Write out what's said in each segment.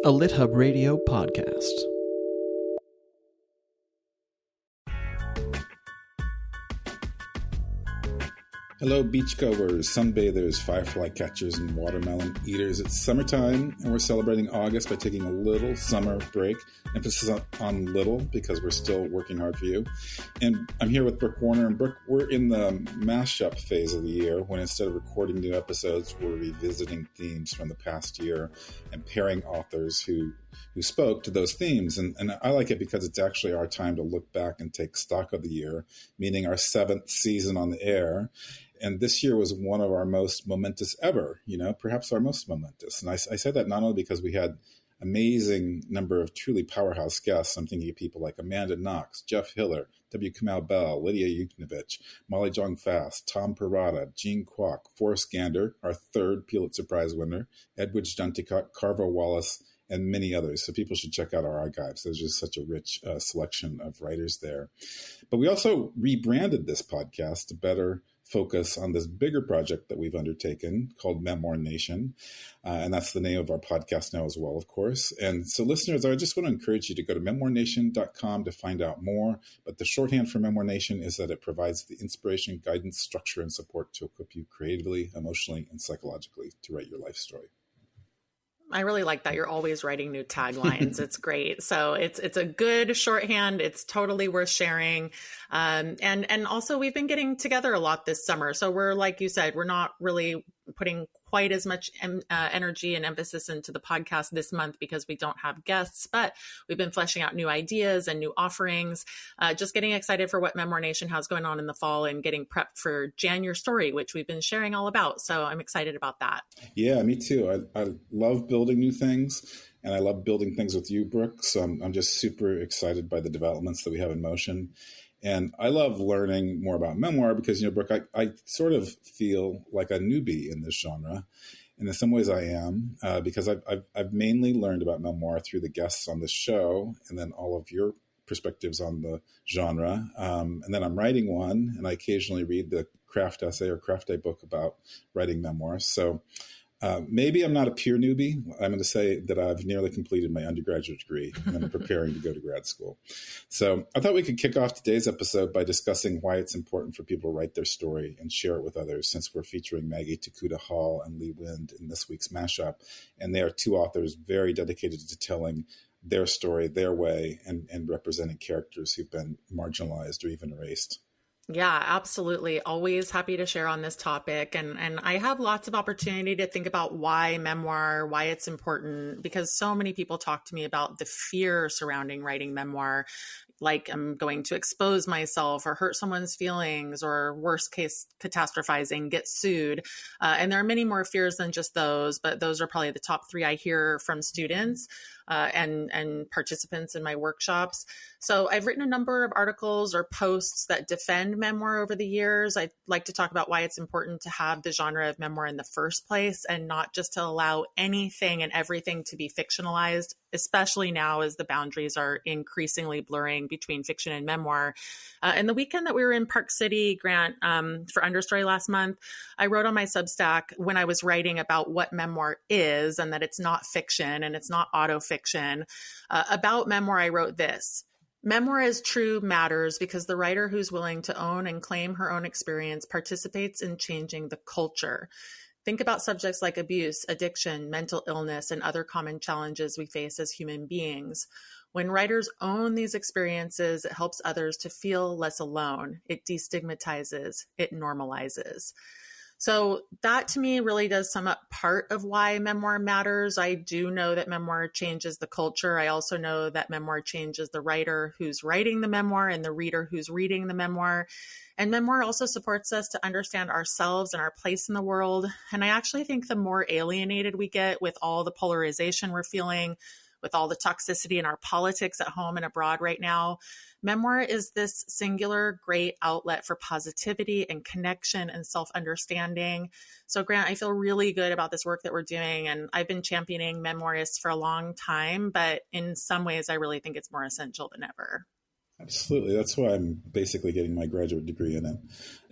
a LitHub Radio podcast. Hello, beachgoers, sunbathers, firefly catchers, and watermelon eaters. It's summertime, and we're celebrating August by taking a little summer break. Emphasis on little, because we're still working hard for you. And I'm here with Brooke Warner. And Brooke, we're in the mashup phase of the year, when instead of recording new episodes, we're revisiting themes from the past year and pairing authors who spoke to those themes. And I like it because it's actually our time to look back and take stock of the year, meaning our 7th season on the air. And this year was one of our most momentous ever, perhaps our most momentous. And I say that not only because we had amazing number of truly powerhouse guests. I'm thinking of people like Amanda Knox, Jeff Hiller, W. Kamau Bell, Lydia Yuknovich, Molly Jong-Fast, Tom Perrotta, Gene Kwok, Forrest Gander, our 3rd Pulitzer Prize winner, Edwidge Dunticott, Carver Wallace, and many others. So people should check out our archives. There's just such a rich selection of writers there. But we also rebranded this podcast to better focus on this bigger project that we've undertaken called Memoir Nation. And that's the name of our podcast now as well, of course. And so listeners, I just want to encourage you to go to memoirnation.com to find out more. But the shorthand for Memoir Nation is that it provides the inspiration, guidance, structure, and support to equip you creatively, emotionally, and psychologically to write your life story. I really like that you're always writing new taglines. It's great. So it's a good shorthand. It's totally worth sharing. And also we've been getting together a lot this summer. So we're, like you said, we're not really putting quite as much energy and emphasis into the podcast this month because we don't have guests, but we've been fleshing out new ideas and new offerings, just getting excited for what Memoir Nation has going on in the fall and getting prepped for Jan Your Story, which we've been sharing all about. So I'm excited about that. Yeah, me too. I love building new things, and I love building things with you, Brooke. So I'm just super excited by the developments that we have in motion. And I love learning more about memoir because, Brooke, I sort of feel like a newbie in this genre. And in some ways I am, because I've mainly learned about memoir through the guests on this show and then all of your perspectives on the genre. And then I'm writing one, and I occasionally read the craft essay or craft day book about writing memoirs. So maybe I'm not a pure newbie. I'm going to say that I've nearly completed my undergraduate degree and I'm preparing to go to grad school. So I thought we could kick off today's episode by discussing why it's important for people to write their story and share it with others, since we're featuring Maggie Tokuda-Hall and Lee Wind in this week's mashup. And they are 2 authors very dedicated to telling their story their way and representing characters who've been marginalized or even erased. Yeah, absolutely. Always happy to share on this topic. And I have lots of opportunity to think about why memoir, why it's important, because so many people talk to me about the fear surrounding writing memoir, like I'm going to expose myself or hurt someone's feelings, or worst case catastrophizing, get sued. And there are many more fears than just those, but those are probably the top 3 I hear from students and participants in my workshops. So I've written a number of articles or posts that defend memoir over the years. I like to talk about why it's important to have the genre of memoir in the first place, and not just to allow anything and everything to be fictionalized, especially now as the boundaries are increasingly blurring between fiction and memoir. And the weekend that we were in Park City, Grant, for Understory last month, I wrote on my Substack when I was writing about what memoir is and that it's not fiction and it's not autofiction. About memoir, I wrote this: memoir as true matters because the writer who's willing to own and claim her own experience participates in changing the culture. Think about subjects like abuse, addiction, mental illness, and other common challenges we face as human beings. When writers own these experiences, it helps others to feel less alone. It destigmatizes, it normalizes. So that to me really does sum up part of why memoir matters. I do know that memoir changes the culture. I also know that memoir changes the writer who's writing the memoir and the reader who's reading the memoir. And memoir also supports us to understand ourselves and our place in the world. And I actually think the more alienated we get with all the polarization we're feeling, with all the toxicity in our politics at home and abroad right now, memoir is this singular great outlet for positivity and connection and self-understanding. So Grant, I feel really good about this work that we're doing. And I've been championing memoirists for a long time, but in some ways I really think it's more essential than ever. Absolutely. That's why I'm basically getting my graduate degree in it.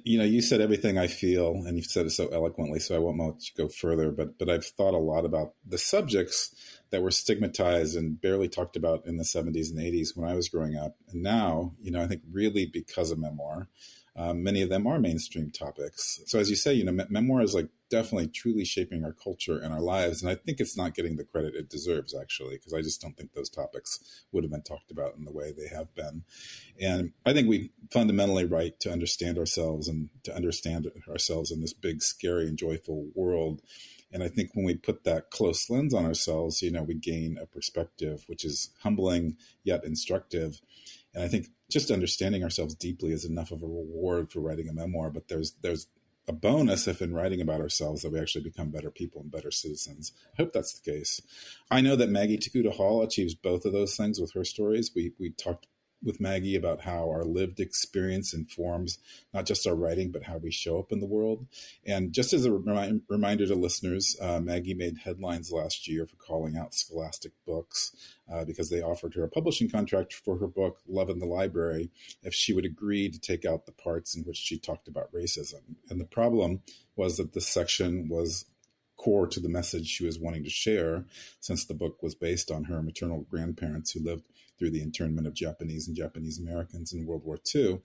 You said everything I feel, and you've said it so eloquently, so I won't let you go further, but I've thought a lot about the subjects that were stigmatized and barely talked about in the 70s and 80s when I was growing up. And now, I think really because of memoir, many of them are mainstream topics. So as you say, memoir is like definitely truly shaping our culture and our lives. And I think it's not getting the credit it deserves, actually, because I just don't think those topics would have been talked about in the way they have been. And I think we fundamentally right to understand ourselves and to understand ourselves in this big, scary and joyful world. And I think when we put that close lens on ourselves, we gain a perspective which is humbling yet instructive. And I think just understanding ourselves deeply is enough of a reward for writing a memoir. But there's a bonus if in writing about ourselves that we actually become better people and better citizens. I hope that's the case. I know that Maggie Tokuda-Hall achieves both of those things with her stories. We talked with Maggie about how our lived experience informs not just our writing, but how we show up in the world. And just as a reminder to listeners, Maggie made headlines last year for calling out Scholastic Books because they offered her a publishing contract for her book, Love in the Library, if she would agree to take out the parts in which she talked about racism. And the problem was that this section was core to the message she was wanting to share, since the book was based on her maternal grandparents who lived through the internment of Japanese and Japanese Americans in World War II.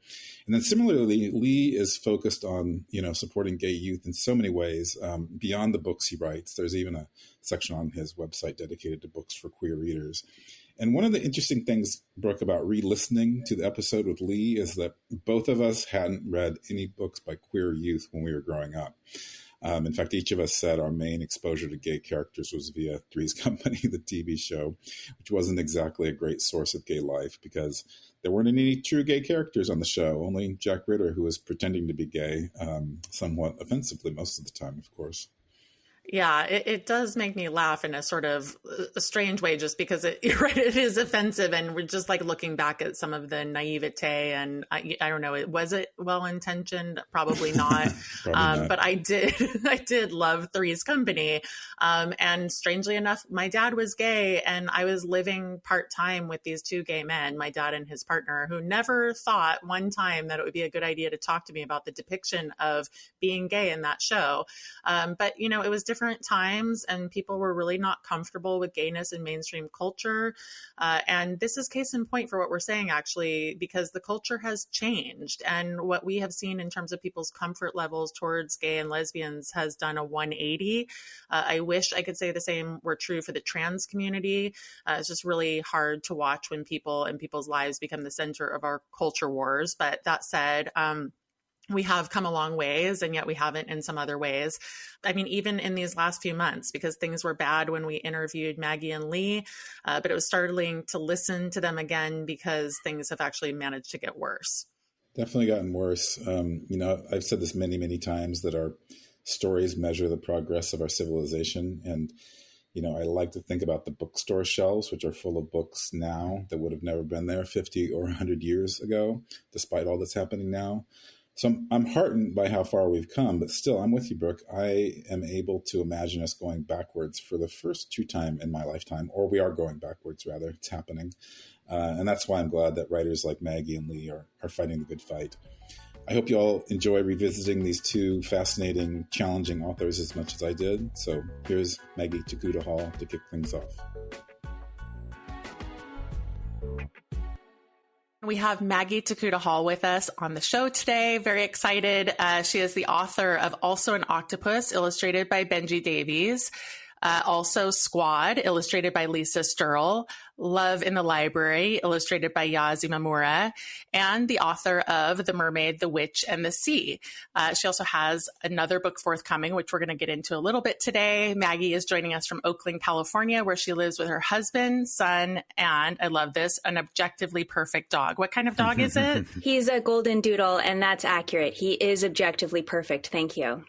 And then similarly, Lee is focused on, supporting gay youth in so many ways beyond the books he writes. There's even a section on his website dedicated to books for queer readers. And one of the interesting things, Brooke, about re-listening to the episode with Lee is that both of us hadn't read any books by queer youth when we were growing up. In fact, each of us said our main exposure to gay characters was via Three's Company, the TV show, which wasn't exactly a great source of gay life because there weren't any true gay characters on the show, only Jack Ritter, who was pretending to be gay, somewhat offensively most of the time, of course. Yeah, it does make me laugh in a sort of a strange way, just because it is offensive, and we're just like looking back at some of the naivete, and I don't know, was it well intentioned? Probably not. Not. But I did love Three's Company, and strangely enough, my dad was gay, and I was living part time with these two gay men, my dad and his partner, who never thought one time that it would be a good idea to talk to me about the depiction of being gay in that show. But it was different times, and people were really not comfortable with gayness in mainstream culture. And this is case in point for what we're saying, actually, because the culture has changed, and what we have seen in terms of people's comfort levels towards gay and lesbians has done a 180. I wish I could say the same were true for the trans community. It's just really hard to watch when people and people's lives become the center of our culture wars. But that said, we have come a long ways, and yet we haven't in some other ways. I mean, even in these last few months, because things were bad when we interviewed Maggie and Lee, but it was startling to listen to them again because things have actually managed to get worse. Definitely gotten worse. I've said this many, many times that our stories measure the progress of our civilization. And, I like to think about the bookstore shelves, which are full of books now that would have never been there 50 or 100 years ago, despite all that's happening now. So I'm heartened by how far we've come, but still, I'm with you, Brooke. I am able to imagine us going backwards for the first time in my lifetime, or we are going backwards, rather. It's happening. And that's why I'm glad that writers like Maggie and Lee are fighting the good fight. I hope you all enjoy revisiting these two fascinating, challenging authors as much as I did. So here's Maggie Tokuda-Hall to kick things off. We have Maggie Tokuda-Hall with us on the show today. Very excited. She is the author of Also an Octopus, illustrated by Benji Davies. Also Squad, illustrated by Lisa Sterle. Love in the Library, illustrated by Yas Imamura. And the author of The Mermaid, the Witch, and the Sea. She also has another book forthcoming, which we're going to get into a little bit today. Maggie is joining us from Oakland, California, where she lives with her husband, son, and, I love this, an objectively perfect dog. What kind of dog is it? He's a golden doodle, and that's accurate. He is objectively perfect. Thank you.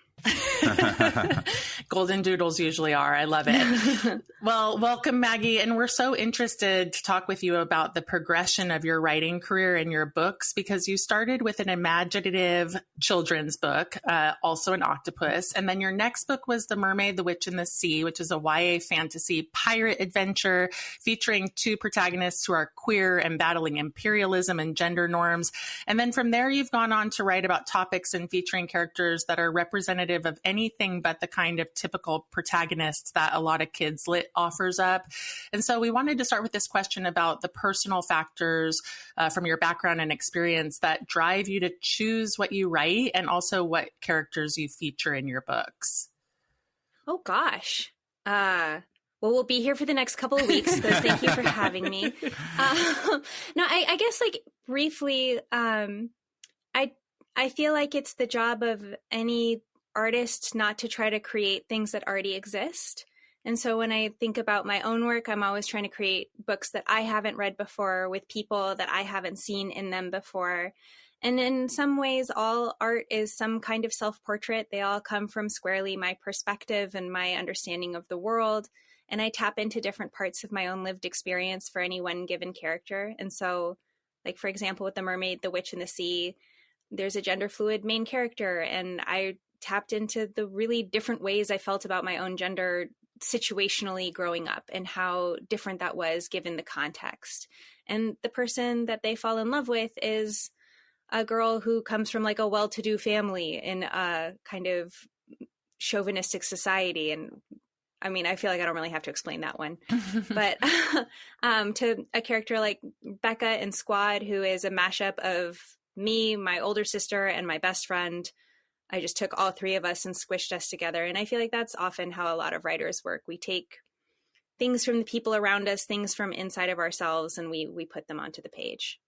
Golden doodles usually are. I love it. Well, welcome, Maggie. And we're so interested to talk with you about the progression of your writing career and your books, because you started with an imaginative children's book, also an Octopus. And then your next book was The Mermaid, the Witch and the Sea, which is a YA fantasy pirate adventure featuring two protagonists who are queer and battling imperialism and gender norms. And then from there, you've gone on to write about topics and featuring characters that are representative of anything but the kind of typical protagonists that a lot of kids lit offers up. And so we wanted to start with this question about the personal factors from your background and experience that drive you to choose what you write and also what characters you feature in your books. Oh, gosh. Well, we'll be here for the next couple of weeks, so thank you for having me. No, I guess, like, briefly, I feel like it's the job of any artist not to try to create things that already exist. And so when I think about my own work, I'm always trying to create books that I haven't read before with people that I haven't seen in them before. And in some ways, all art is some kind of self-portrait. They all come from squarely my perspective and my understanding of the world. And I tap into different parts of my own lived experience for any one given character. And so, like, for example, with The Mermaid, the Witch and the Sea, there's a gender fluid main character. And I tapped into the really different ways I felt about my own gender situationally growing up and how different that was given the context. And the person that they fall in love with is a girl who comes from like a well-to-do family in a kind of chauvinistic society. And I mean, I feel like I don't really have to explain that one, but to a character like Becca in Squad, who is a mashup of me, my older sister, and my best friend. I just took all three of us and squished us together. And I feel like that's often how a lot of writers work. We take things from the people around us, things from inside of ourselves, and we put them onto the page.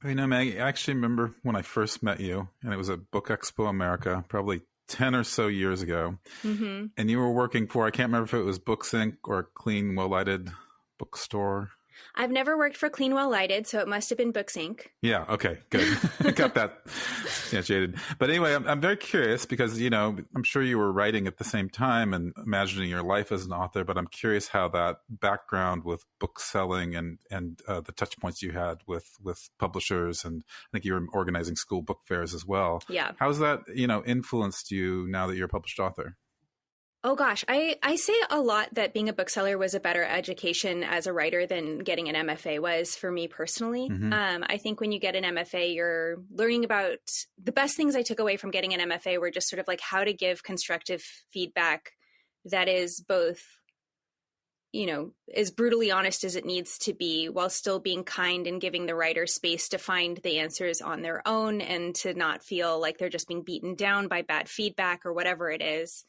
You know, Maggie, I actually remember when I first met you, and it was at Book Expo America, probably 10 or so years ago. Mm-hmm. And you were working for, I can't remember if it was Books Inc. or Clean, Well-Lighted Bookstore. I've never worked for Clean Well Lighted, so it must have been Books Inc. Yeah. Okay. Good. Got that. Yeah, jaded. But anyway, I'm very curious because, you know, I'm sure you were writing at the same time and imagining your life as an author, but I'm curious how that background with book selling and the touch points you had with publishers, and I think you were organizing school book fairs as well. Yeah. How's that, you know, influenced you now that you're a published author? Oh gosh, I say a lot that being a bookseller was a better education as a writer than getting an MFA was for me personally. Mm-hmm. I think when you get an MFA, you're learning about the best things I took away from getting an MFA were just sort of like how to give constructive feedback that is both, you know, as brutally honest as it needs to be while still being kind and giving the writer space to find the answers on their own and to not feel like they're just being beaten down by bad feedback or whatever it is.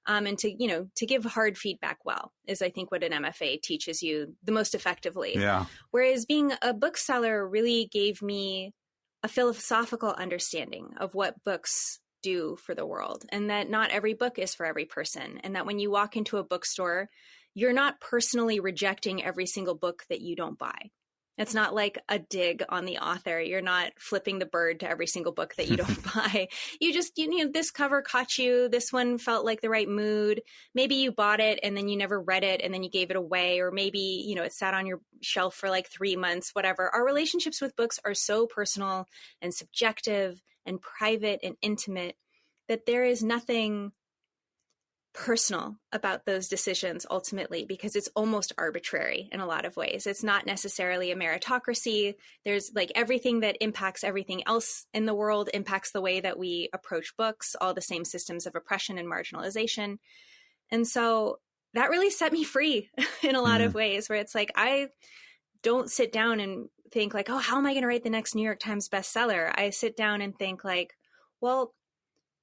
And to, you know, to give hard feedback well is, I think, what an MFA teaches you the most effectively. Yeah. Whereas being a bookseller really gave me a philosophical understanding of what books do for the world, and that not every book is for every person. And that when you walk into a bookstore, you're not personally rejecting every single book that you don't buy. It's not like a dig on the author. You're not flipping the bird to every single book that you don't buy. You just, you know, this cover caught you. This one felt like the right mood. Maybe you bought it and then you never read it and then you gave it away. Or maybe, you know, it sat on your shelf for like 3 months, whatever. Our relationships with books are so personal and subjective and private and intimate that there is nothing personal about those decisions ultimately, because it's almost arbitrary in a lot of ways. It's not necessarily a meritocracy. There's like everything that impacts everything else in the world impacts the way that we approach books, all the same systems of oppression and marginalization. And so that really set me free in a lot of ways, where it's like, I don't sit down and think like, oh, how am I going to write the next New York Times bestseller? I sit down and think like, well,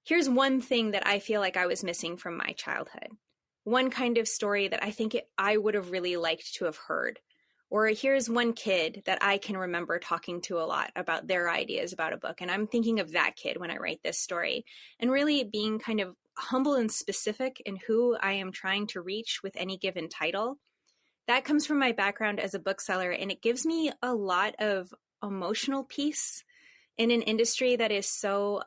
here's one thing that I feel like I was missing from my childhood. One kind of story that I think I would have really liked to have heard. Or here's one kid that I can remember talking to a lot about their ideas about a book. And I'm thinking of that kid when I write this story. And really being kind of humble and specific in who I am trying to reach with any given title. That comes from my background as a bookseller. And it gives me a lot of emotional peace in an industry that is so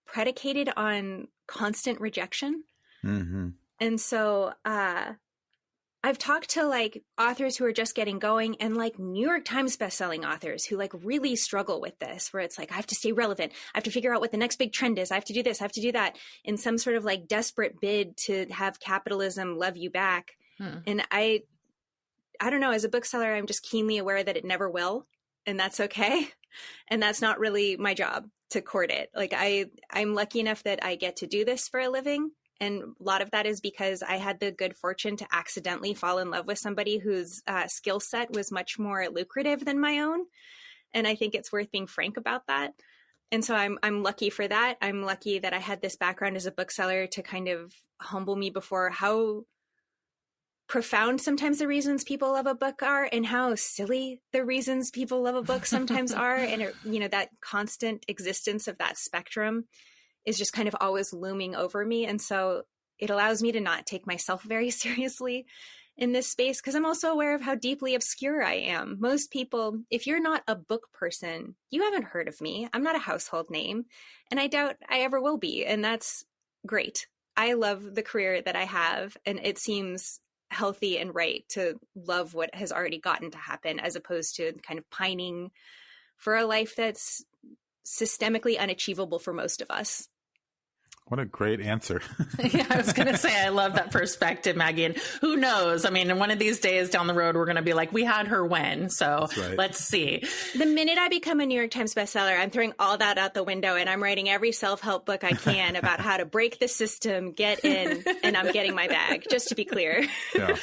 predicated on constant rejection. Mm-hmm. And so I've talked to like authors who are just getting going, and like New York Times bestselling authors who like really struggle with this, where it's like, I have to stay relevant. I have to figure out what the next big trend is. I have to do this. I have to do that, in some sort of like desperate bid to have capitalism love you back. And I don't know, as a bookseller, I'm just keenly aware that it never will. And that's okay. And that's not really my job to court it. Like I'm lucky enough that I get to do this for a living. And a lot of that is because I had the good fortune to accidentally fall in love with somebody whose skill set was much more lucrative than my own. And I think it's worth being frank about that. And so I'm lucky for that. I'm lucky that I had this background as a bookseller to kind of humble me before how profound sometimes the reasons people love a book are, and how silly the reasons people love a book sometimes are. And, that constant existence of that spectrum is just kind of always looming over me. And so it allows me to not take myself very seriously in this space, because I'm also aware of how deeply obscure I am. Most people, if you're not a book person, you haven't heard of me. I'm not a household name, and I doubt I ever will be. And that's great. I love the career that I have, and it seems healthy and right to love what has already gotten to happen, as opposed to kind of pining for a life that's systemically unachievable for most of us. What a great answer. Yeah, I was going to say, I love that perspective, Maggie. And who knows? I mean, one of these days down the road, we're going to be like, we had her when. So Let's see. The minute I become a New York Times bestseller, I'm throwing all that out the window, and I'm writing every self-help book I can about how to break the system, get in, and I'm getting my bag, just to be clear. Yeah.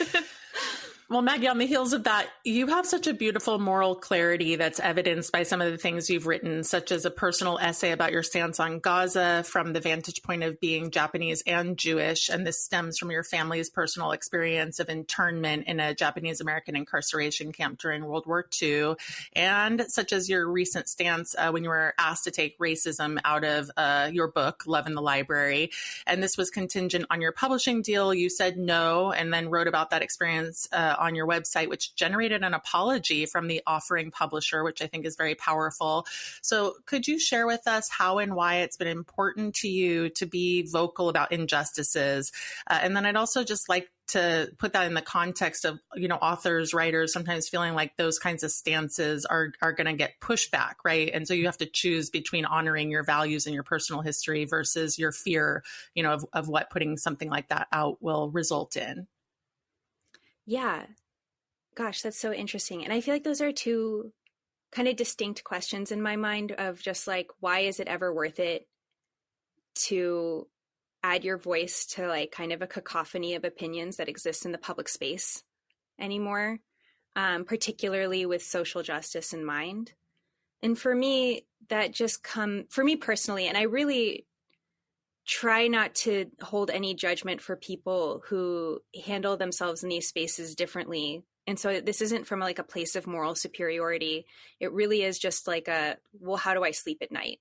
Well, Maggie, on the heels of that, you have such a beautiful moral clarity that's evidenced by some of the things you've written, such as a personal essay about your stance on Gaza from the vantage point of being Japanese and Jewish. And this stems from your family's personal experience of internment in a Japanese American incarceration camp during World War II, and such as your recent stance when you were asked to take racism out of your book, Love in the Library. And this was contingent on your publishing deal. You said no, and then wrote about that experience on your website, which generated an apology from the offering publisher, which I think is very powerful. So could you share with us how and why it's been important to you to be vocal about injustices? And then I'd also just like to put that in the context of, authors, writers, sometimes feeling like those kinds of stances are going to get pushed back, right? And so you have to choose between honoring your values and your personal history versus your fear, of what putting something like that out will result in. Yeah. Gosh, that's so interesting. And I feel like those are two kind of distinct questions in my mind of just like, why is it ever worth it to add your voice to like kind of a cacophony of opinions that exists in the public space anymore, particularly with social justice in mind. And for me, for me personally, and I really try not to hold any judgment for people who handle themselves in these spaces differently. And so this isn't from like a place of moral superiority. It really is just like well, how do I sleep at night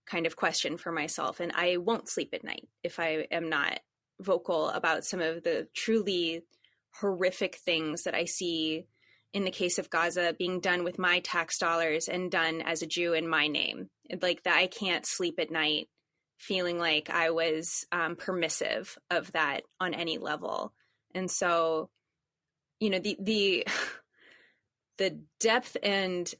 kind of question for myself. And I won't sleep at night if I am not vocal about some of the truly horrific things that I see in the case of Gaza being done with my tax dollars and done as a Jew in my name. Like that, I can't sleep at night feeling like I was permissive of that on any level. And so, the depth and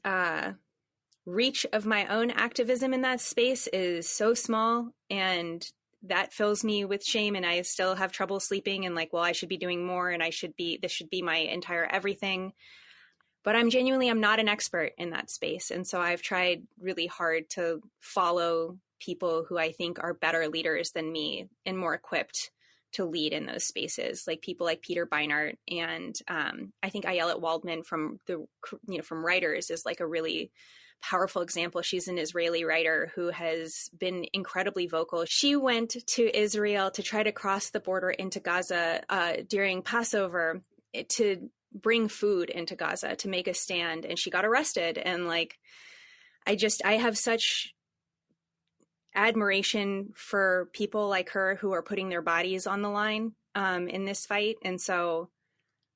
reach of my own activism in that space is so small, and that fills me with shame. And I still have trouble sleeping and like, well, I should be doing more, and this should be my entire everything. But I'm not an expert in that space. And so I've tried really hard to follow people who I think are better leaders than me and more equipped to lead in those spaces, like people like Peter Beinart. And I think Ayelet Waldman from Writers is like a really powerful example. She's an Israeli writer who has been incredibly vocal. She went to Israel to try to cross the border into Gaza during Passover to bring food into Gaza to make a stand. And she got arrested. And like, I have such admiration for people like her who are putting their bodies on the line in this fight. And so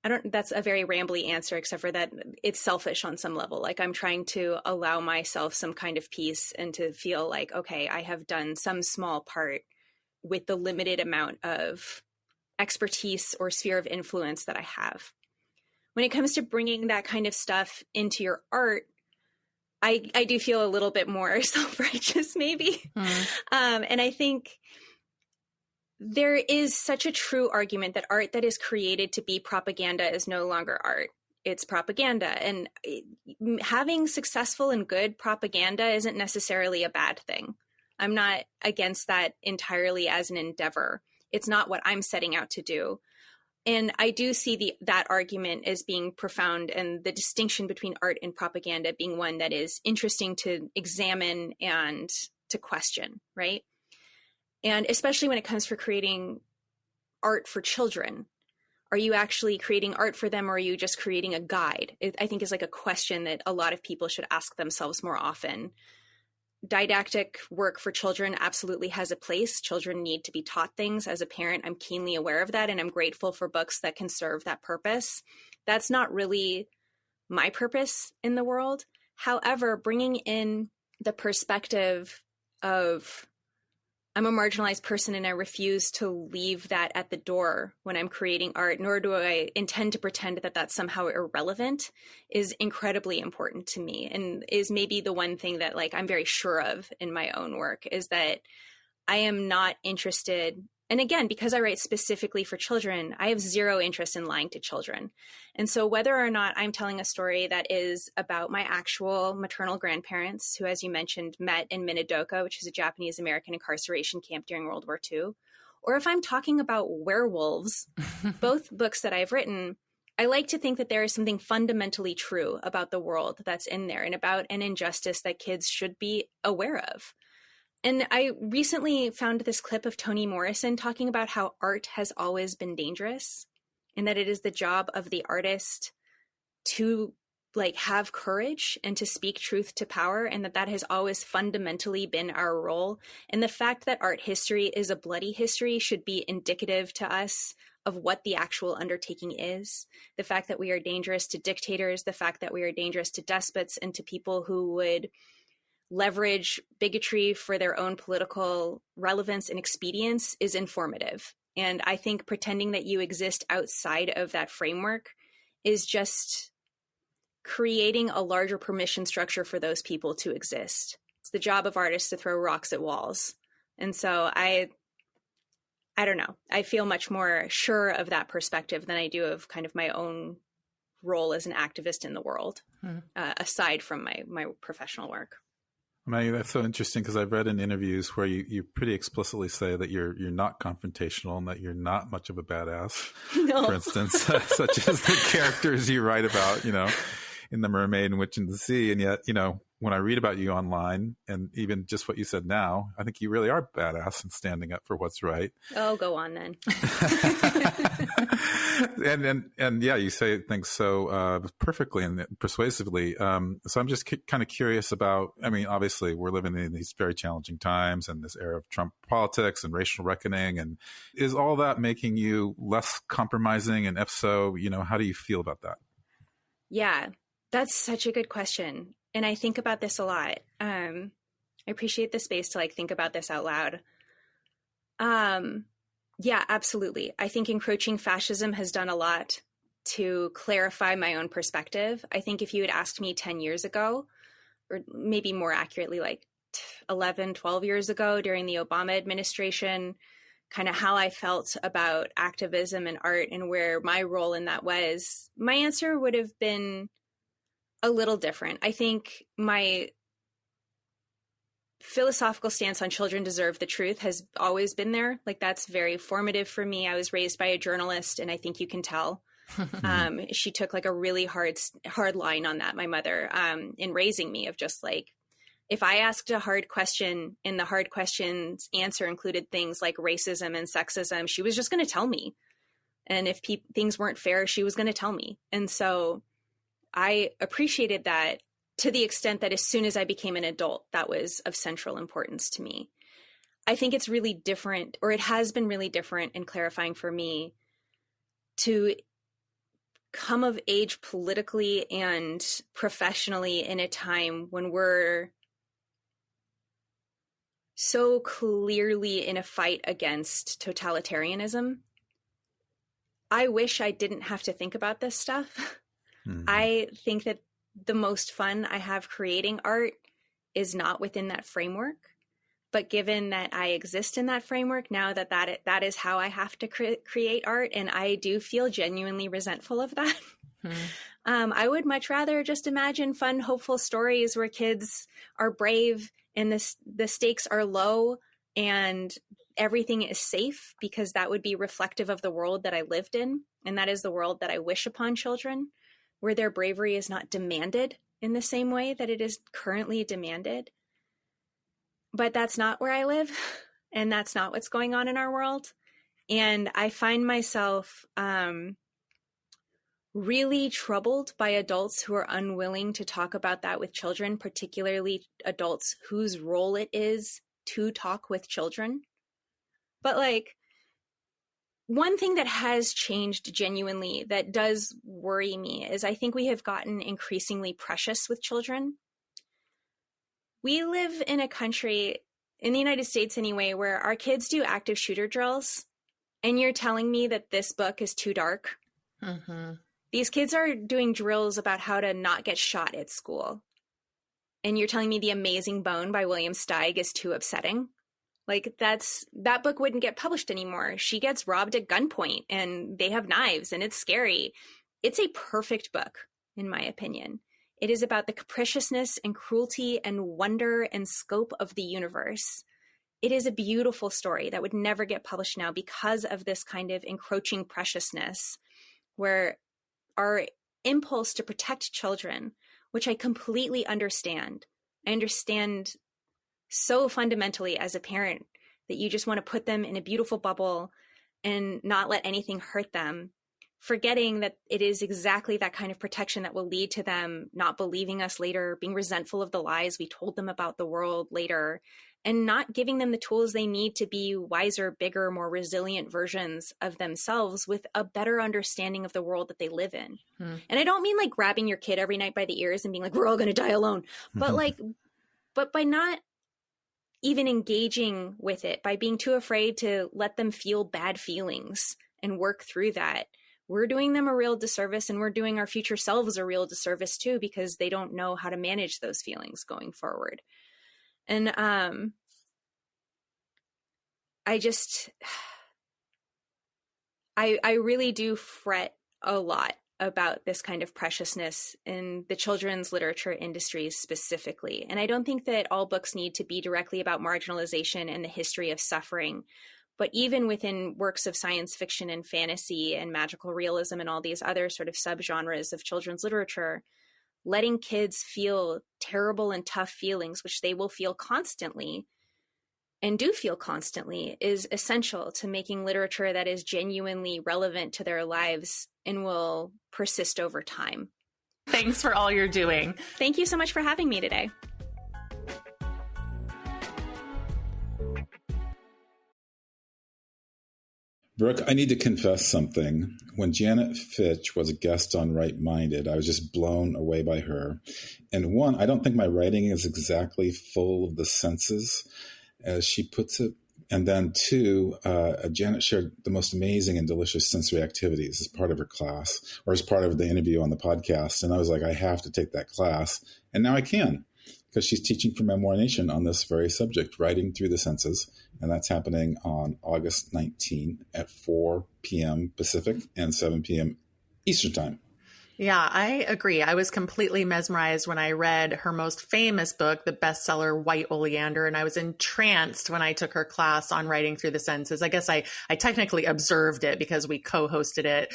that's a very rambly answer, except for that it's selfish on some level. Like I'm trying to allow myself some kind of peace and to feel like, okay, I have done some small part with the limited amount of expertise or sphere of influence that I have. When it comes to bringing that kind of stuff into your art, I do feel a little bit more self-righteous maybe. And I think there is such a true argument that art that is created to be propaganda is no longer art. It's propaganda. And having successful and good propaganda isn't necessarily a bad thing. I'm not against that entirely as an endeavor. It's not what I'm setting out to do. And I do see that argument as being profound, and the distinction between art and propaganda being one that is interesting to examine and to question, right? And especially when it comes for creating art for children, are you actually creating art for them, or are you just creating a guide? I think is like a question that a lot of people should ask themselves more often. Didactic work for children absolutely has a place. Children need to be taught things. As a parent, I'm keenly aware of that, and I'm grateful for books that can serve that purpose. That's not really my purpose in the world. However, bringing in the perspective of I'm a marginalized person and I refuse to leave that at the door when I'm creating art, nor do I intend to pretend that that's somehow irrelevant, is incredibly important to me, and is maybe the one thing that like I'm very sure of in my own work, is that I am not interested. And again, because I write specifically for children, I have zero interest in lying to children. And so whether or not I'm telling a story that is about my actual maternal grandparents, who, as you mentioned, met in Minidoka, which is a Japanese American incarceration camp during World War II, or if I'm talking about werewolves, both books that I've written, I like to think that there is something fundamentally true about the world that's in there and about an injustice that kids should be aware of. And I recently found this clip of Toni Morrison talking about how art has always been dangerous, and that it is the job of the artist to like have courage and to speak truth to power, and that has always fundamentally been our role. And the fact that art history is a bloody history should be indicative to us of what the actual undertaking is. The fact that we are dangerous to dictators, the fact that we are dangerous to despots and to people who would leverage bigotry for their own political relevance and expedience is informative. And I think pretending that you exist outside of that framework is just creating a larger permission structure for those people to exist. It's the job of artists to throw rocks at walls. And so I don't know. I feel much more sure of that perspective than I do of kind of my own role as an activist in the world, aside from my professional work. Maggie, that's so interesting, because I've read in interviews where you pretty explicitly say that you're not confrontational and that you're not much of a badass. No. For instance, such as the characters you write about, in The Mermaid and Witch in the Sea. And yet, when I read about you online, and even just what you said now, I think you really are badass and standing up for what's right. Oh, go on then. and yeah, you say things so perfectly and persuasively. So I'm just kind of curious about, obviously we're living in these very challenging times and this era of Trump politics and racial reckoning. And is all that making you less compromising? And if so, how do you feel about that? Yeah, that's such a good question. And I think about this a lot. I appreciate the space to think about this out loud. Yeah, absolutely. I think encroaching fascism has done a lot to clarify my own perspective. I think if you had asked me 10 years ago, or maybe more accurately, 11, 12 years ago during the Obama administration, kind of how I felt about activism and art and where my role in that was, my answer would have been a little different. I think my philosophical stance on children deserve the truth has always been there. That's very formative for me. I was raised by a journalist, and I think you can tell. She took a really hard line on that, my mother, in raising me, of just if I asked a hard question and the hard question's answer included things like racism and sexism, she was just going to tell me. And if things weren't fair, she was going to tell me. And so I appreciated that, to the extent that as soon as I became an adult, that was of central importance to me. I think it's really different, or it has been really different and clarifying for me, to come of age politically and professionally in a time when we're so clearly in a fight against totalitarianism. I wish I didn't have to think about this stuff. Mm-hmm. I think that the most fun I have creating art is not within that framework. But given that I exist in that framework now, that is how I have to create art, and I do feel genuinely resentful of that. Hmm. I would much rather just imagine fun, hopeful stories where kids are brave and the stakes are low and everything is safe, because that would be reflective of the world that I lived in, and that is the world that I wish upon children, where their bravery is not demanded in the same way that it is currently demanded. But that's not where I live, and that's not what's going on in our world. And I find myself really troubled by adults who are unwilling to talk about that with children, particularly adults whose role it is to talk with children. But like, one thing that has changed genuinely that does worry me is I think we have gotten increasingly precious with children. We live in a country, in the United States anyway, where our kids do active shooter drills, and you're telling me that this book is too dark? Mm-hmm. These kids are doing drills about how to not get shot at school. And you're telling me The Amazing Bone by William Steig is too upsetting? Like, that book wouldn't get published anymore. She gets robbed at gunpoint, and they have knives, and it's scary. It's a perfect book, in my opinion. It is about the capriciousness and cruelty and wonder and scope of the universe. It is a beautiful story that would never get published now because of this kind of encroaching preciousness, where our impulse to protect children, which I completely understand. I understand so fundamentally as a parent that you just want to put them in a beautiful bubble and not let anything hurt them, forgetting that it is exactly that kind of protection that will lead to them not believing us later, being resentful of the lies we told them about the world later, and not giving them the tools they need to be wiser, bigger, more resilient versions of themselves with a better understanding of the world that they live in. And I don't mean like grabbing your kid every night by the ears and being like, we're all going to die alone, but but by not even engaging with it, by being too afraid to let them feel bad feelings and work through that, we're doing them a real disservice, and we're doing our future selves a real disservice too, because they don't know how to manage those feelings going forward. And I really do fret a lot about this kind of preciousness in the children's literature industries specifically. And I don't think that all books need to be directly about marginalization and the history of suffering. But even within works of science fiction and fantasy and magical realism and all these other sort of subgenres of children's literature, letting kids feel terrible and tough feelings, which they will feel constantly and do feel constantly, is essential to making literature that is genuinely relevant to their lives and will persist over time. Thanks for all you're doing. Thank you so much for having me today. Brooke, I need to confess something. When Janet Fitch was a guest on Right Minded, I was just blown away by her. And one, I don't think my writing is exactly full of the senses, as she puts it. And then two, Janet shared the most amazing and delicious sensory activities as part of her class, or as part of the interview on the podcast. And I was like, I have to take that class. And now I can, because she's teaching for Memoir Nation on this very subject, writing through the senses. And that's happening on August 19 at 4 p.m. Pacific and 7 p.m. Eastern Time. Yeah, I agree. I was completely mesmerized when I read her most famous book, the bestseller White Oleander, and I was entranced when I took her class on writing through the senses. I guess I technically observed it because we co-hosted it.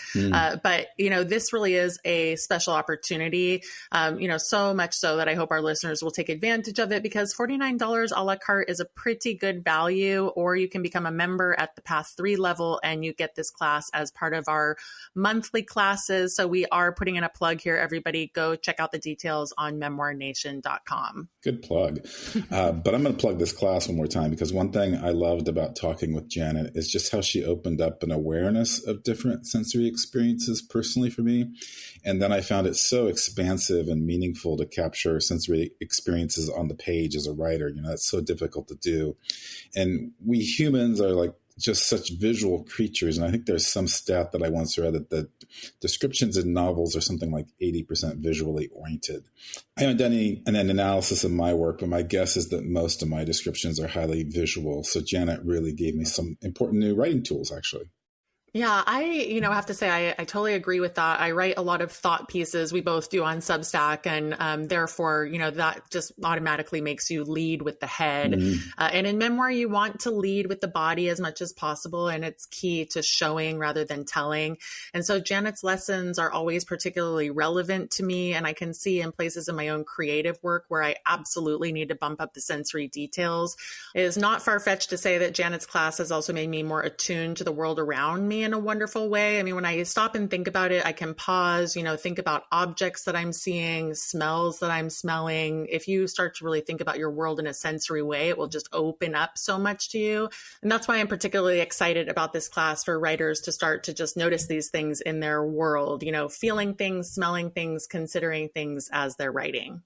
But, this really is a special opportunity, so much so that I hope our listeners will take advantage of it, because $49 a la carte is a pretty good value, or you can become a member at the Path 3 level and you get this class as part of our monthly classes. So we are putting putting in a plug here, everybody go check out the details on memoirnation.com. Good plug. But I'm going to plug this class one more time, because one thing I loved about talking with Janet is just how she opened up an awareness of different sensory experiences personally for me. And then I found it so expansive and meaningful to capture sensory experiences on the page as a writer. That's so difficult to do. And we humans are like just such visual creatures. And I think there's some stat that I once read that the descriptions in novels are something like 80% visually oriented. I haven't done an analysis of my work, but my guess is that most of my descriptions are highly visual. So Janet really gave me some important new writing tools, actually. Yeah, I have to say, I totally agree with that. I write a lot of thought pieces. We both do on Substack. And therefore, that just automatically makes you lead with the head. Mm-hmm. And in memoir, you want to lead with the body as much as possible. And it's key to showing rather than telling. And so Janet's lessons are always particularly relevant to me. And I can see in places in my own creative work where I absolutely need to bump up the sensory details. It is not far-fetched to say that Janet's class has also made me more attuned to the world around me in a wonderful way. I mean, when I stop and think about it, I can pause, think about objects that I'm seeing, smells that I'm smelling. If you start to really think about your world in a sensory way, it will just open up so much to you. And that's why I'm particularly excited about this class for writers to start to just notice these things in their world, feeling things, smelling things, considering things as they're writing.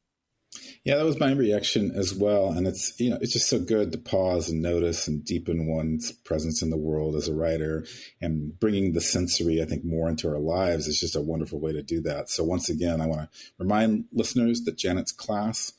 Yeah, that was my reaction as well. And it's just so good to pause and notice and deepen one's presence in the world as a writer, and bringing the sensory, I think, more into our lives is just a wonderful way to do that. So once again, I want to remind listeners that Janet's class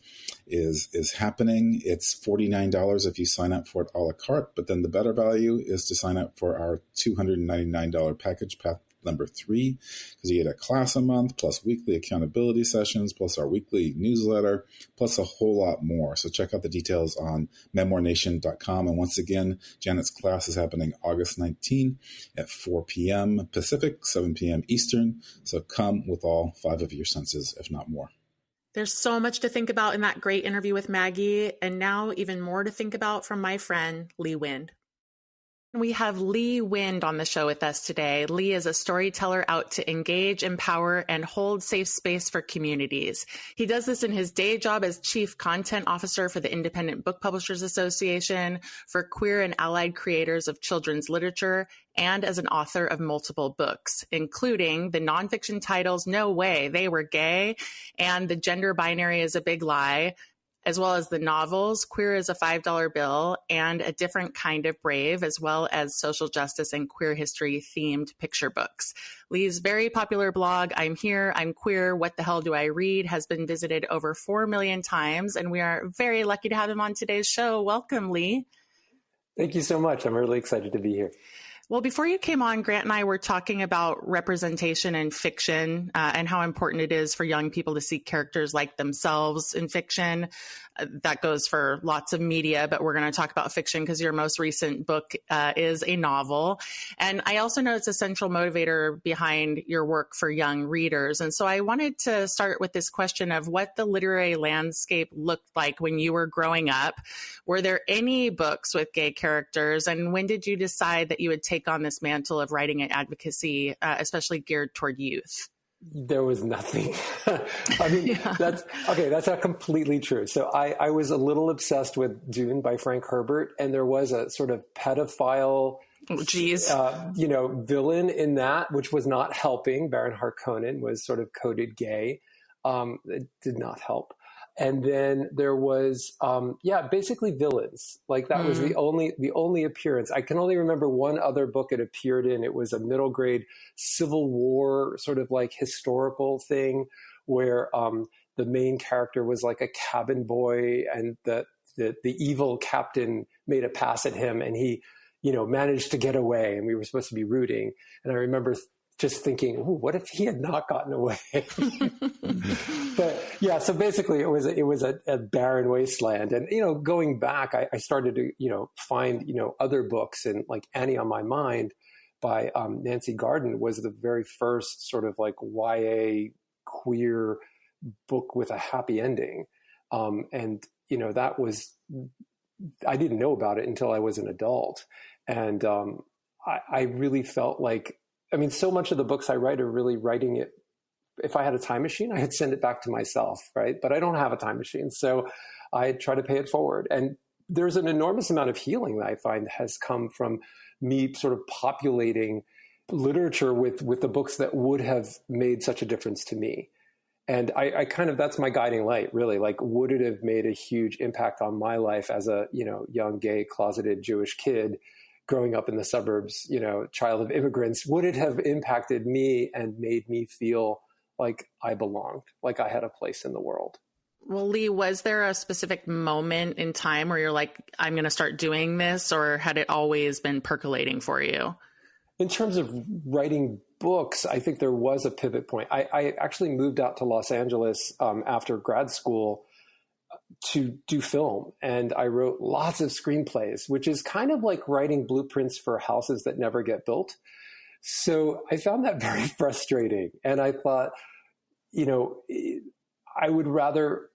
is happening. It's $49 if you sign up for it a la carte, but then the better value is to sign up for our $299 package, path number 3, because you get a class a month, plus weekly accountability sessions, plus our weekly newsletter, plus a whole lot more. So check out the details on memoirnation.com. And once again, Janet's class is happening August 19 at 4 p.m. Pacific, 7 p.m. Eastern. So come with all 5 of your senses, if not more. There's so much to think about in that great interview with Maggie, and now even more to think about from my friend, Lee Wind. We have Lee Wind on the show with us today. Lee is a storyteller out to engage, empower, and hold safe space for communities. He does this in his day job as Chief Content Officer for the Independent Book Publishers Association, for queer and allied creators of children's literature, and as an author of multiple books, including the nonfiction titles No Way, They Were Gay, and The Gender Binary is a Big Lie, as well as the novels Queer as a $5 Bill and A Different Kind of Brave, as well as social justice and queer history themed picture books. Lee's very popular blog, I'm Here, I'm Queer, What the Hell Do I Read, has been visited over 4 million times, and we are very lucky to have him on today's show. Welcome, Lee. Thank you so much. I'm really excited to be here. Well, before you came on, Grant and I were talking about representation in fiction and how important it is for young people to see characters like themselves in fiction. That goes for lots of media, but we're going to talk about fiction because your most recent book is a novel. And I also know it's a central motivator behind your work for young readers. And so I wanted to start with this question of what the literary landscape looked like when you were growing up. Were there any books with gay characters? And when did you decide that you would take on this mantle of writing and advocacy, especially geared toward youth? There was nothing. I mean, yeah. That's not completely true. So I was a little obsessed with Dune by Frank Herbert, and there was a sort of pedophile, villain in that, which was not helping. Baron Harkonnen was sort of coded gay. It did not help. And then there was, basically villains. Like that was the only appearance. I can only remember one other book it appeared in. It was a middle grade Civil War sort of like historical thing where the main character was like a cabin boy, and the evil captain made a pass at him, and he, managed to get away, and we were supposed to be rooting. And I remember just thinking, what if he had not gotten away? But yeah, so basically it was a barren wasteland. And, going back, I started to, find, other books, and like Annie on My Mind by Nancy Garden was the very first sort of like YA queer book with a happy ending. And, that was, I didn't know about it until I was an adult. And I really felt like, so much of the books I write are really writing it if I had a time machine, I'd send it back to myself, right? But I don't have a time machine. So I try to pay it forward. And there's an enormous amount of healing that I find has come from me sort of populating literature with the books that would have made such a difference to me. And I kind of, that's my guiding light, really. Like, would it have made a huge impact on my life as a, young, gay, closeted Jewish kid growing up in the suburbs, child of immigrants? Would it have impacted me and made me feel like I belonged, like I had a place in the world? Well, Lee, was there a specific moment in time where you're like, I'm going to start doing this, or had it always been percolating for you? In terms of writing books, I think there was a pivot point. I actually moved out to Los Angeles after grad school to do film. And I wrote lots of screenplays, which is kind of like writing blueprints for houses that never get built. So I found that very frustrating. And I thought, I would rather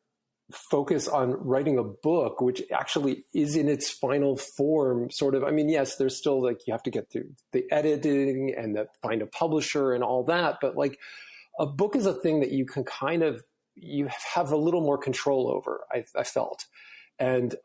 focus on writing a book, which actually is in its final form, sort of. I mean, yes, there's still like, you have to get through the editing and find a publisher and all that. But like, a book is a thing that you can you have a little more control over, I felt. And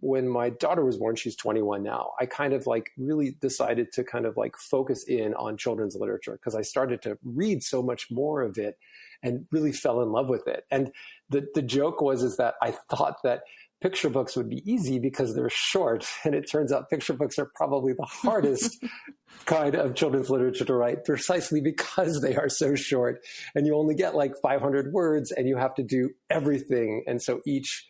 when my daughter was born, she's 21 now, I kind of like really decided to kind of like focus in on children's literature, because I started to read so much more of it and really fell in love with it. And the joke is that I thought that picture books would be easy because they're short. And it turns out picture books are probably the hardest kind of children's literature to write, precisely because they are so short. And you only get like 500 words and you have to do everything. And so each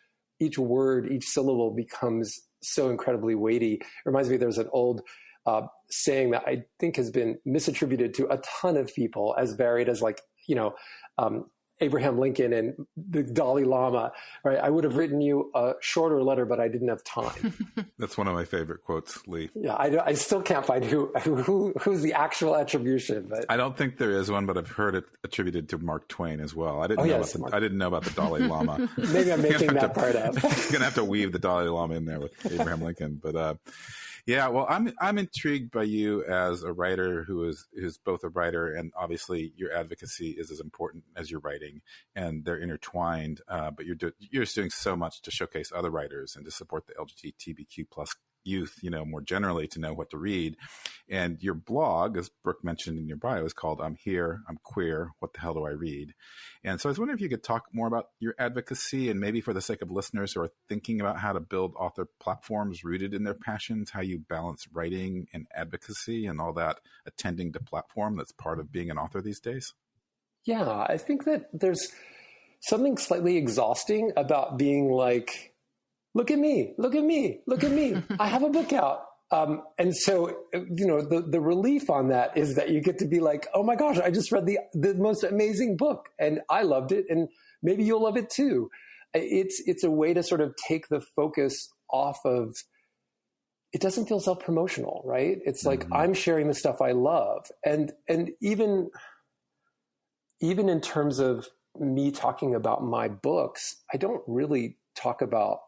word, each syllable becomes so incredibly weighty. It reminds me, there's an old saying that I think has been misattributed to a ton of people, as varied as like, Abraham Lincoln and the Dalai Lama, right? I would have written you a shorter letter, but I didn't have time. That's one of my favorite quotes, Lee. Yeah, I still can't find who's the actual attribution. But I don't think there is one, but I've heard it attributed to Mark Twain as well. I didn't know about the Dalai Lama. Maybe I'm making that part up. You're gonna have to weave the Dalai Lama in there with Abraham Lincoln, but. Yeah, well, I'm intrigued by you as a writer who's both a writer, and obviously your advocacy is as important as your writing, and they're intertwined. But you're just doing so much to showcase other writers and to support the LGBTQ plus youth, more generally, to know what to read. And your blog, as Brooke mentioned in your bio, is called "I'm Here, I'm Queer, What the Hell Do I Read?" And so I was wondering if you could talk more about your advocacy, and maybe for the sake of listeners who are thinking about how to build author platforms rooted in their passions, how you balance writing and advocacy and all that attending to platform that's part of being an author these days. Yeah, I think that there's something slightly exhausting about being like, look at me, look at me, look at me. I have a book out. And so, the relief on that is that you get to be like, oh my gosh, I just read the most amazing book and I loved it. And maybe you'll love it too. It's a way to sort of take the focus off of, it doesn't feel self-promotional, right? It's like, I'm sharing the stuff I love. And even in terms of me talking about my books, I don't really talk about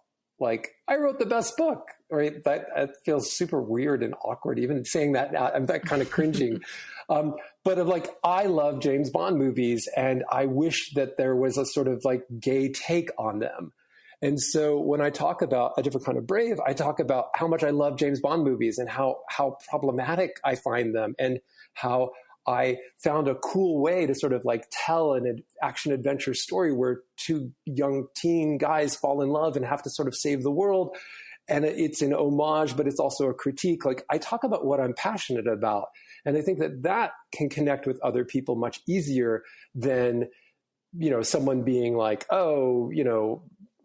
like, I wrote the best book, right? That feels super weird and awkward. Even saying that now, I'm that kind of cringing. But of like, I love James Bond movies and I wish that there was a sort of like gay take on them. And so when I talk about A Different Kind of Brave, I talk about how much I love James Bond movies and how problematic I find them, and how I found a cool way to sort of like tell an action adventure story where two young teen guys fall in love and have to sort of save the world. And it's an homage, but it's also a critique. Like, I talk about what I'm passionate about. And I think that can connect with other people much easier than, someone being like, oh,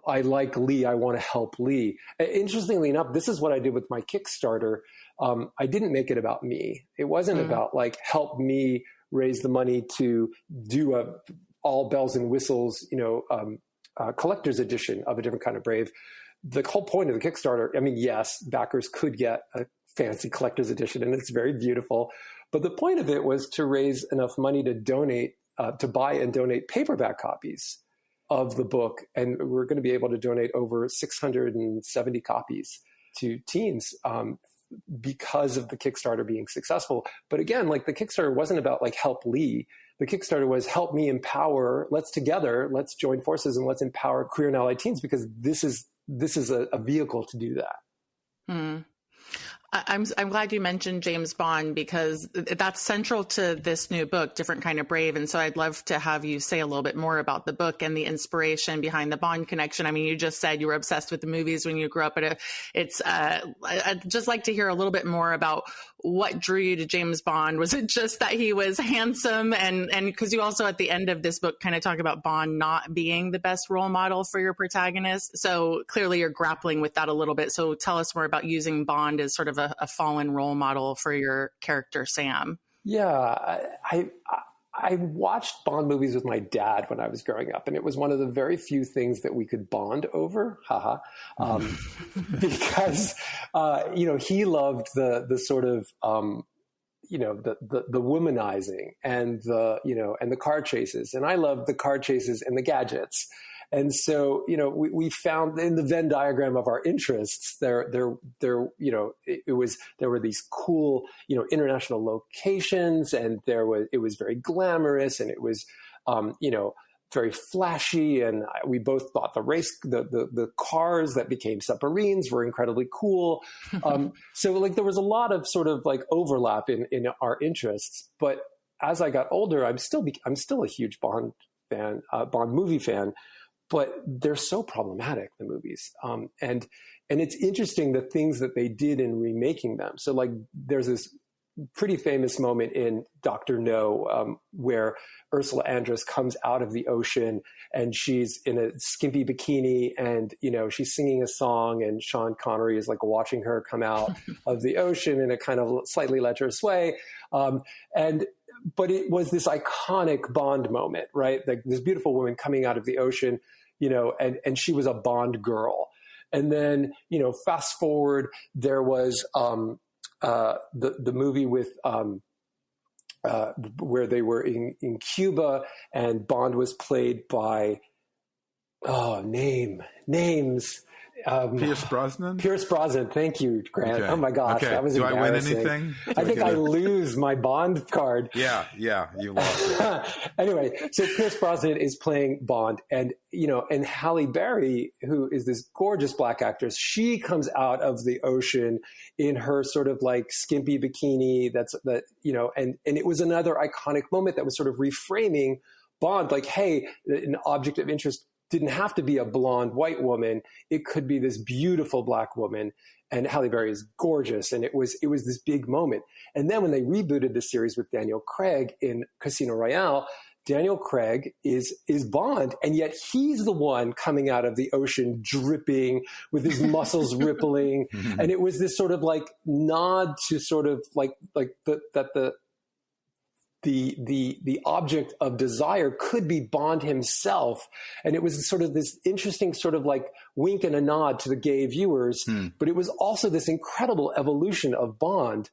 I like Lee, I want to help Lee. Interestingly enough, this is what I did with my Kickstarter. I didn't make it about me. It wasn't about like, help me raise the money to do a all bells and whistles, collector's edition of A Different Kind of Brave. The whole point of the Kickstarter, I mean, yes, backers could get a fancy collector's edition and it's very beautiful. But the point of it was to raise enough money to donate, to buy and donate paperback copies of the book. And we're going to be able to donate over 670 copies to teens because of the Kickstarter being successful. But again, like the Kickstarter wasn't about like help Lee. The Kickstarter was help me empower. Let's join forces and let's empower queer and allied teens, because this is a vehicle to do that. Mm. I'm glad you mentioned James Bond, because that's central to this new book, Different Kind of Brave. And so I'd love to have you say a little bit more about the book and the inspiration behind the Bond connection. I mean, you just said you were obsessed with the movies when you grew up, but I'd just like to hear a little bit more about what drew you to James Bond. Was it just that he was handsome? And because you also at the end of this book kind of talk about Bond not being the best role model for your protagonist. So clearly you're grappling with that a little bit. So tell us more about using Bond as sort of a fallen role model for your character, Sam. Yeah, I watched Bond movies with my dad when I was growing up, and it was one of the very few things that we could bond over, because he loved the sort of the womanizing and the car chases, and I loved the car chases and the gadgets. And so, we found in the Venn diagram of our interests, there were these cool, international locations, and it was very glamorous, and it was, very flashy. And we both thought the cars that became submarines were incredibly cool. So like there was a lot of sort of like overlap in our interests. But as I got older, I'm still a huge Bond fan, Bond movie fan. But they're so problematic, the movies. And it's interesting the things that they did in remaking them. So like there's this pretty famous moment in Dr. No where Ursula Andress comes out of the ocean and she's in a skimpy bikini and, she's singing a song, and Sean Connery is like watching her come out of the ocean in a kind of slightly lecherous way. But it was this iconic Bond moment, right? Like this beautiful woman coming out of the ocean, and she was a Bond girl. And then, fast forward, there was the movie with where they were in Cuba, and Bond was played by names. Pierce Brosnan? Pierce Brosnan. Thank you, Grant. Okay. Oh my gosh. Okay. That was Do embarrassing. I win anything? I think I lose my Bond card. Yeah, you lost it. Anyway, so Pierce Brosnan is playing Bond, and Halle Berry, who is this gorgeous black actress, she comes out of the ocean in her sort of like skimpy bikini. And it was another iconic moment that was sort of reframing Bond, like, hey, an object of interest didn't have to be a blonde white woman. It could be this beautiful black woman. And Halle Berry is gorgeous. And it was this big moment. And then when they rebooted the series with Daniel Craig in Casino Royale, Daniel Craig is Bond. And yet he's the one coming out of the ocean dripping with his muscles rippling. And it was this sort of like nod to sort of the object of desire could be Bond himself. And it was sort of this interesting sort of like wink and a nod to the gay viewers. But it was also this incredible evolution of Bond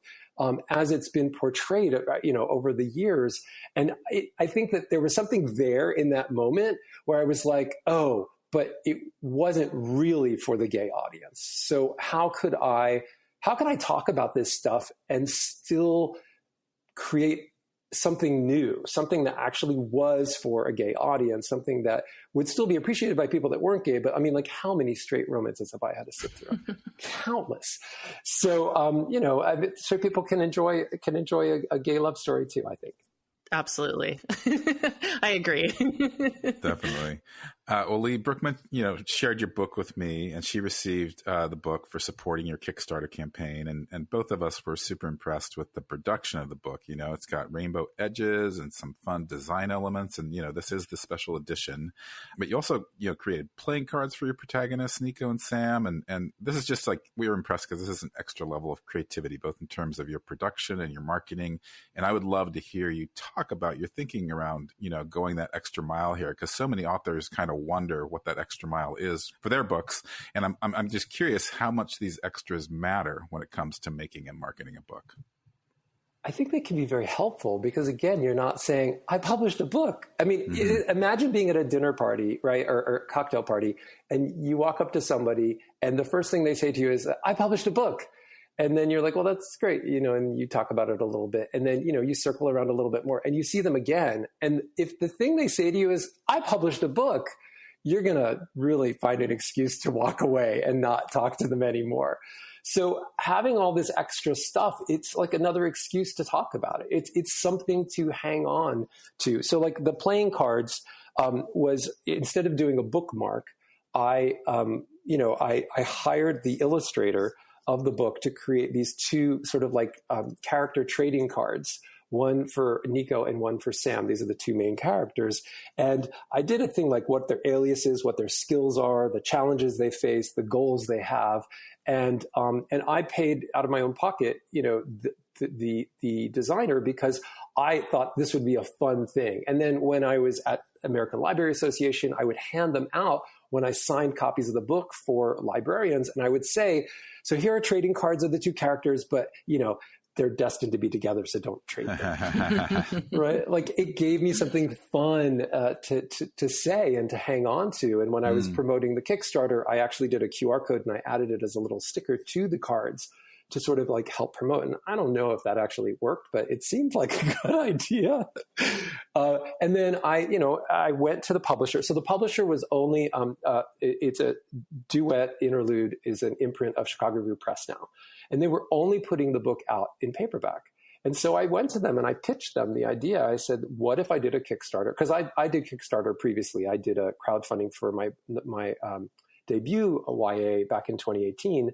as it's been portrayed, over the years. And I think that there was something there in that moment where I was like, oh, but it wasn't really for the gay audience. So how can I talk about this stuff and still create something new, something that actually was for a gay audience, something that would still be appreciated by people that weren't gay. But I mean, like, how many straight romances have I had to sit through? Countless. So, so people can enjoy a gay love story too, I think. Absolutely. I agree. Definitely. Well, Lee, Brooke, shared your book with me, and she received the book for supporting your Kickstarter campaign. And both of us were super impressed with the production of the book. It's got rainbow edges and some fun design elements. And, this is the special edition. But you also, created playing cards for your protagonists, Nico and Sam. And this is just like, we were impressed because this is an extra level of creativity, both in terms of your production and your marketing. And I would love to hear you talk about your thinking around, going that extra mile here, because so many authors kind of wonder what that extra mile is for their books. And I'm just curious how much these extras matter when it comes to making and marketing a book. I think they can be very helpful because, again, you're not saying, I published a book. I mean, imagine being at a dinner party, right, or cocktail party, and you walk up to somebody and the first thing they say to you is, I published a book. And then you're like, well, that's great, and you talk about it a little bit. And then, you circle around a little bit more and you see them again. And if the thing they say to you is, I published a book, you're going to really find an excuse to walk away and not talk to them anymore. So having all this extra stuff, it's like another excuse to talk about it. It's something to hang on to. So like the playing cards was, instead of doing a bookmark, I hired the illustrator of the book to create these two sort of like character trading cards, one for Nico and one for Sam. These are the two main characters. And I did a thing like what their alias is, what their skills are, the challenges they face, the goals they have. And I paid out of my own pocket, the designer, because I thought this would be a fun thing. And then when I was at American Library Association, I would hand them out when I signed copies of the book for librarians. And I would say, so here are trading cards of the two characters, but, they're destined to be together, so don't trade them. Right? Like it gave me something fun to say and to hang on to. And when I was promoting the Kickstarter, I actually did a QR code and I added it as a little sticker to the cards to sort of like help promote. And I don't know if that actually worked, but it seemed like a good idea. And then I went to the publisher. So the publisher was only, it's a Duet Interlude is an imprint of Chicago Review Press now. And they were only putting the book out in paperback. And so I went to them and I pitched them the idea. I said, what if I did a Kickstarter? Because I did Kickstarter previously. I did a crowdfunding for my debut YA back in 2018,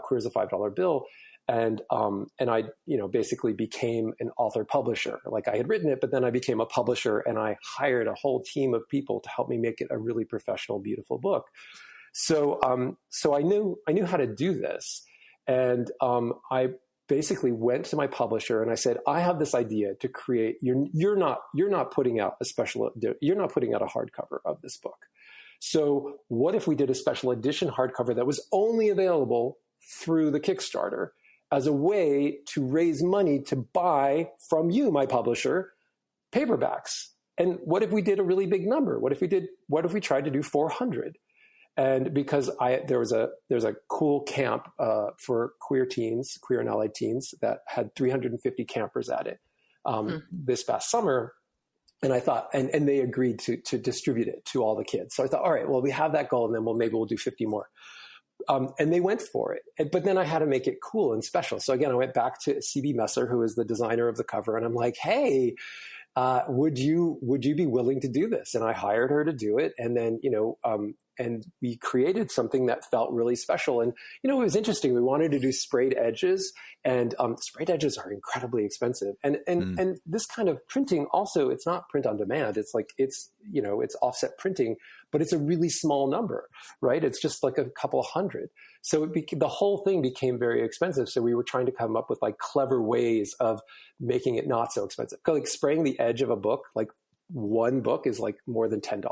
Queer as a $5 Bill. And I, basically became an author publisher. Like I had written it, but then I became a publisher and I hired a whole team of people to help me make it a really professional, beautiful book. So I knew how to do this. And I basically went to my publisher and I said, I have this idea to create, you're not putting out you're not putting out a hardcover of this book. So what if we did a special edition hardcover that was only available through the Kickstarter as a way to raise money to buy from you, my publisher, paperbacks? And what if we did a really big number? What if we tried to do 400? And because there's a cool camp for queer and allied teens that had 350 campers at it this past summer. And I thought, and they agreed to distribute it to all the kids. So I thought, all right, well, we have that goal, and then maybe we'll do 50 more. And they went for it. But then I had to make it cool and special. So again, I went back to C.B. Messer, who is the designer of the cover, and I'm like, hey, would you be willing to do this? And I hired her to do it. And then, and we created something that felt really special. And, it was interesting. We wanted to do sprayed edges, and sprayed edges are incredibly expensive. And this kind of printing also, it's not print on demand. It's like, it's offset printing, but it's a really small number, right? It's just like a couple hundred. So the whole thing became very expensive. So we were trying to come up with like clever ways of making it not so expensive. Like spraying the edge of a book, like one book is like more than $10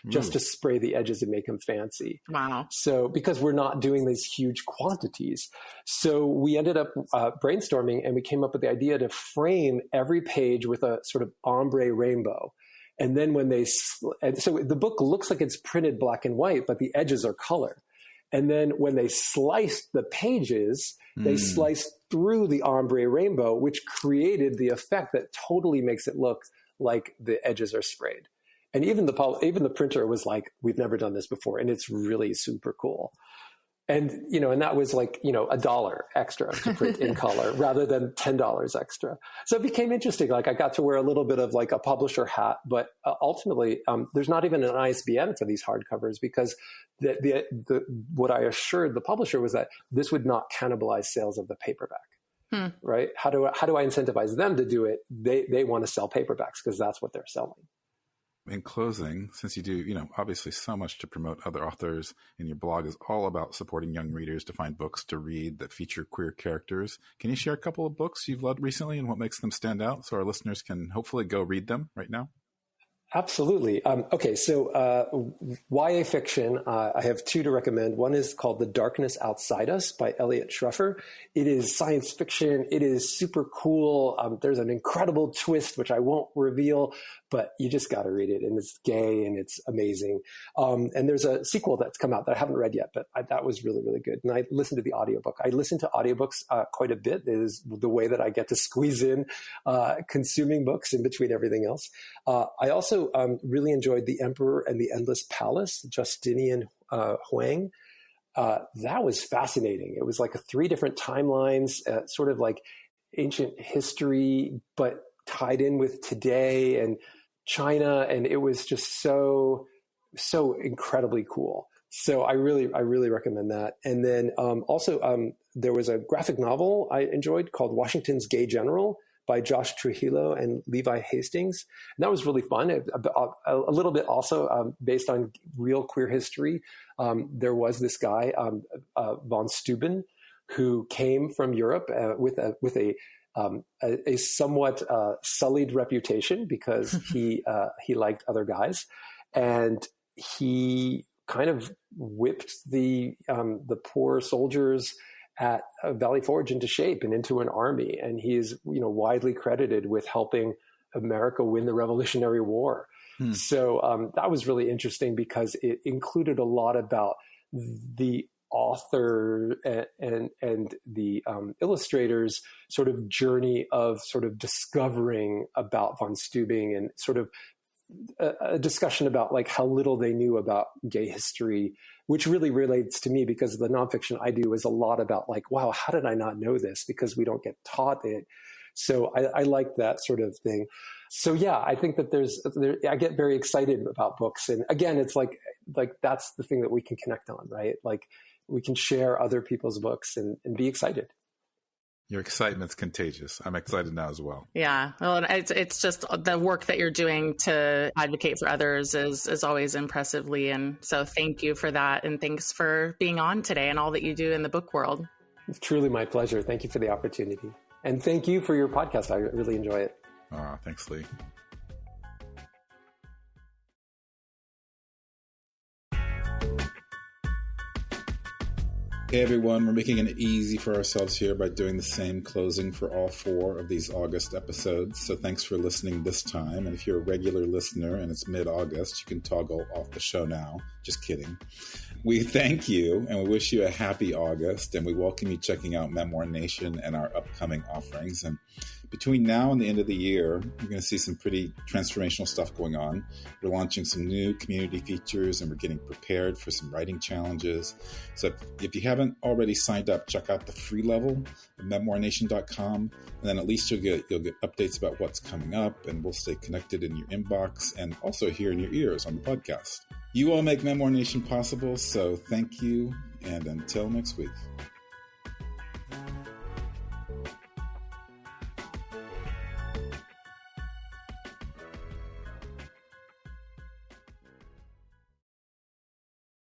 just to spray the edges and make them fancy. Wow. So because we're not doing these huge quantities. So we ended up brainstorming, and we came up with the idea to frame every page with a sort of ombre rainbow. And then so the book looks like it's printed black and white, but the edges are color. And then when they sliced the pages, they sliced through the ombre rainbow, which created the effect that totally makes it look like the edges are sprayed. And even the printer was like, we've never done this before. And it's really super cool. And, and that was like, $1 extra to print in color rather than $10 extra. So it became interesting. Like I got to wear a little bit of like a publisher hat, but ultimately there's not even an ISBN for these hardcovers, because what I assured the publisher was that this would not cannibalize sales of the paperback. Right? How do I incentivize them to do it? They want to sell paperbacks because that's what they're selling. In closing, since you do, obviously so much to promote other authors, and your blog is all about supporting young readers to find books to read that feature queer characters, can you share a couple of books you've loved recently and what makes them stand out so our listeners can hopefully go read them right now? Absolutely. Okay, so YA fiction, I have two to recommend. One is called The Darkness Outside Us by Elliot Schruffer. It is science fiction. It is super cool. There's an incredible twist, which I won't reveal, but you just got to read it. And it's gay and it's amazing. And there's a sequel that's come out that I haven't read yet, but that was really, really good. And I listened to the audiobook. I listen to audiobooks quite a bit. It is the way that I get to squeeze in consuming books in between everything else. I also really enjoyed The Emperor and the Endless Palace, Justinian Huang. That was fascinating. It was like 3 different timelines, sort of like ancient history, but tied in with today and China. And it was just so incredibly cool. So I really recommend that. And then also there was a graphic novel I enjoyed called Washington's Gay General by Josh Trujillo and Levi Hastings. And that was really fun. A little bit also based on real queer history. There was this guy, von Steuben, who came from Europe with a somewhat sullied reputation because he liked other guys. And he kind of whipped the poor soldiers at Valley Forge into shape and into an army. And he is, widely credited with helping America win the Revolutionary War. So that was really interesting because it included a lot about the author and the illustrator's sort of journey of sort of discovering about von Steuben and sort of a discussion about like how little they knew about gay history, which really relates to me because the nonfiction I do is a lot about like, wow, how did I not know this? Because we don't get taught it. So I like that sort of thing. So yeah, I think that I get very excited about books. And again, it's like that's the thing that we can connect on, right? Like we can share other people's books and be excited. Your excitement's contagious. I'm excited now as well. Yeah. Well, it's just the work that you're doing to advocate for others is always impressive, Lee. And so thank you for that. And thanks for being on today and all that you do in the book world. It's truly my pleasure. Thank you for the opportunity. And thank you for your podcast. I really enjoy it. Thanks, Lee. Hey everyone, we're making it easy for ourselves here by doing the same closing for all 4 of these August episodes. So thanks for listening this time. And if you're a regular listener and it's mid-August, you can toggle off the show now. Just kidding. We thank you and we wish you a happy August, and we welcome you checking out Memoir Nation and our upcoming offerings. And between now and the end of the year, you're going to see some pretty transformational stuff going on. We're launching some new community features and we're getting prepared for some writing challenges. So if you haven't already signed up, check out the free level at memoirnation.com. And then at least you'll get updates about what's coming up, and we'll stay connected in your inbox and also here in your ears on the podcast. You all make Memoir Nation possible, so thank you, and until next week.